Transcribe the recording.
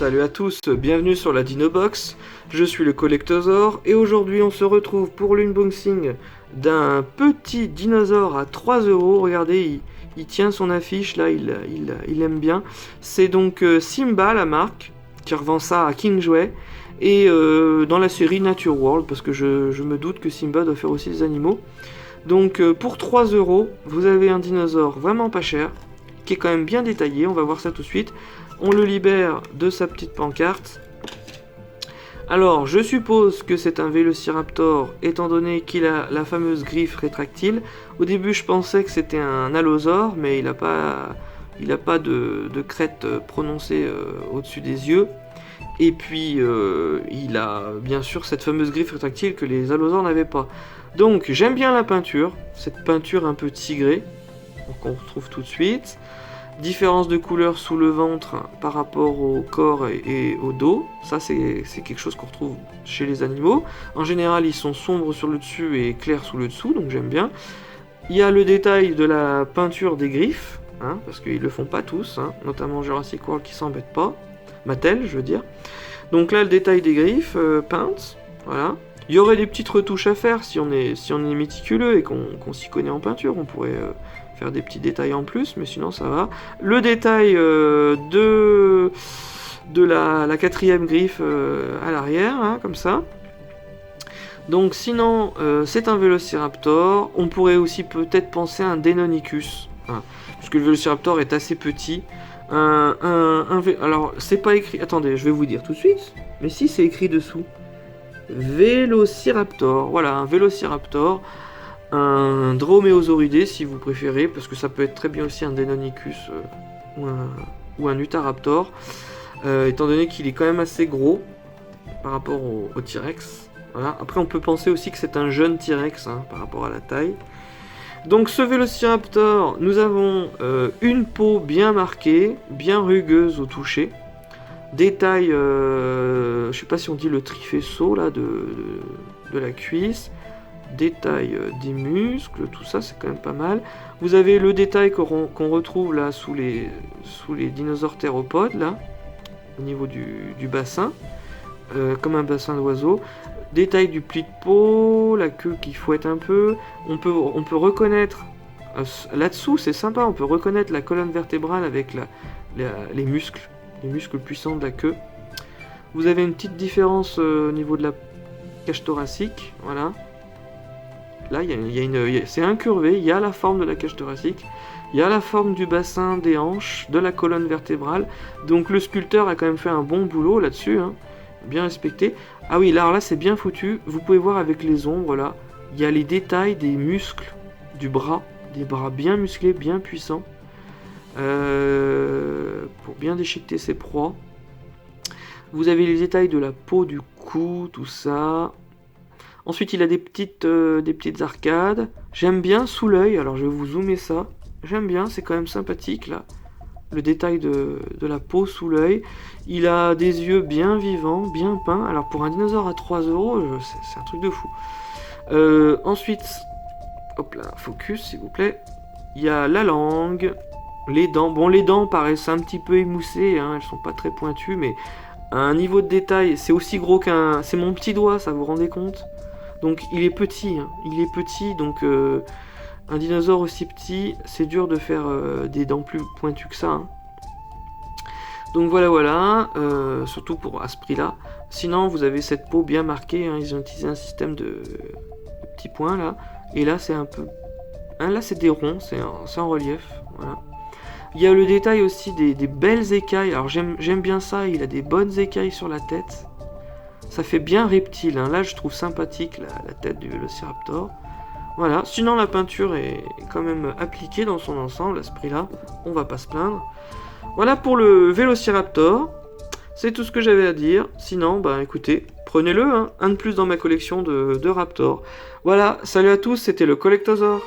Salut à tous, bienvenue sur la Dinobox, je suis le Collectosaur et aujourd'hui on se retrouve pour l'unboxing d'un petit dinosaure à 3€. Regardez, il tient son affiche là, il aime bien. C'est donc Simba la marque, qui revend ça à King Jouet, et dans la série Nature World, parce que je me doute que Simba doit faire aussi des animaux. Donc pour 3€, vous avez un dinosaure vraiment pas cher, qui est quand même bien détaillé, on va voir ça tout de suite. On le libère de sa petite pancarte. Alors, je suppose que c'est un Vélociraptor, étant donné qu'il a la fameuse griffe rétractile. Au début, je pensais que c'était un allosaure, mais il n'a pas de crête prononcée au-dessus des yeux. Et puis, il a bien sûr cette fameuse griffe rétractile que les allosaures n'avaient pas. Donc, j'aime bien la peinture, cette peinture un peu tigrée, qu'on retrouve tout de suite. Différence de couleur sous le ventre par rapport au corps et au dos, ça c'est quelque chose qu'on retrouve chez les animaux. En général ils sont sombres sur le dessus et clairs sous le dessous, donc j'aime bien. Il y a le détail de la peinture des griffes, parce qu'ils le font pas tous, notamment Jurassic World qui s'embête pas, Mattel je veux dire. Donc là le détail des griffes peintes, voilà. Il y aurait des petites retouches à faire si on est méticuleux et qu'on s'y connaît en peinture, on pourrait faire des petits détails en plus, mais sinon ça va. Le détail de la quatrième griffe à l'arrière, comme ça. Donc sinon, c'est un Vélociraptor. On pourrait aussi peut-être penser à un Deinonychus, puisque le Vélociraptor est assez petit. Alors, c'est pas écrit... Attendez, je vais vous dire tout de suite. Mais si, c'est écrit dessous. Vélociraptor, voilà, un Vélociraptor, un Dromaeosauridé si vous préférez, parce que ça peut être très bien aussi un Deinonychus ou un Utahraptor, étant donné qu'il est quand même assez gros par rapport au T-Rex. Voilà. Après on peut penser aussi que c'est un jeune T-Rex par rapport à la taille. Donc ce Vélociraptor, nous avons une peau bien marquée, bien rugueuse au toucher. Détail, je sais pas si on dit le trifaisceau là de la cuisse, détail des muscles, tout ça c'est quand même pas mal. Vous avez le détail qu'on retrouve là sous les dinosaures théropodes là, au niveau du bassin, comme un bassin d'oiseau. Détail du pli de peau, la queue qui fouette un peu. On peut reconnaître là-dessous, c'est sympa, on peut reconnaître la colonne vertébrale avec les muscles puissants de la queue. Vous avez une petite différence au niveau de la cage thoracique, voilà. Là, c'est incurvé, il y a la forme de la cage thoracique, il y a la forme du bassin, des hanches, de la colonne vertébrale. Donc le sculpteur a quand même fait un bon boulot là-dessus, bien respecté. Ah oui, là c'est bien foutu. Vous pouvez voir avec les ombres, là, il y a les détails des muscles du bras, des bras bien musclés, bien puissants. Pour bien déchiqueter ses proies. Vous avez les détails de la peau du cou, tout ça. Ensuite il a des petites arcades. J'aime bien sous l'œil, alors je vais vous zoomer ça. J'aime bien, c'est quand même sympathique là. Le détail de la peau sous l'œil. Il a des yeux bien vivants, bien peints. Alors pour un dinosaure à 3€, c'est un truc de fou. Ensuite, hop là, focus s'il vous plaît. Il y a la langue. Les dents, bon les dents paraissent un petit peu émoussées, elles sont pas très pointues, mais à un niveau de détail, c'est aussi gros c'est mon petit doigt, ça vous rendez compte? Donc il est petit, donc un dinosaure aussi petit, c'est dur de faire des dents plus pointues que ça. Donc voilà, surtout à ce prix-là. Sinon vous avez cette peau bien marquée, ils ont utilisé un système de petits points là, et là c'est un peu... là c'est des ronds, c'est en relief, voilà. Il y a le détail aussi des belles écailles. Alors j'aime bien ça, il a des bonnes écailles sur la tête. Ça fait bien reptile, Là je trouve sympathique la tête du Vélociraptor. Voilà, sinon la peinture est quand même appliquée dans son ensemble à ce prix-là. On va pas se plaindre. Voilà pour le Vélociraptor. C'est tout ce que j'avais à dire. Sinon, écoutez, prenez-le, un de plus dans ma collection de Raptor. Voilà, salut à tous, c'était le Collectosaur.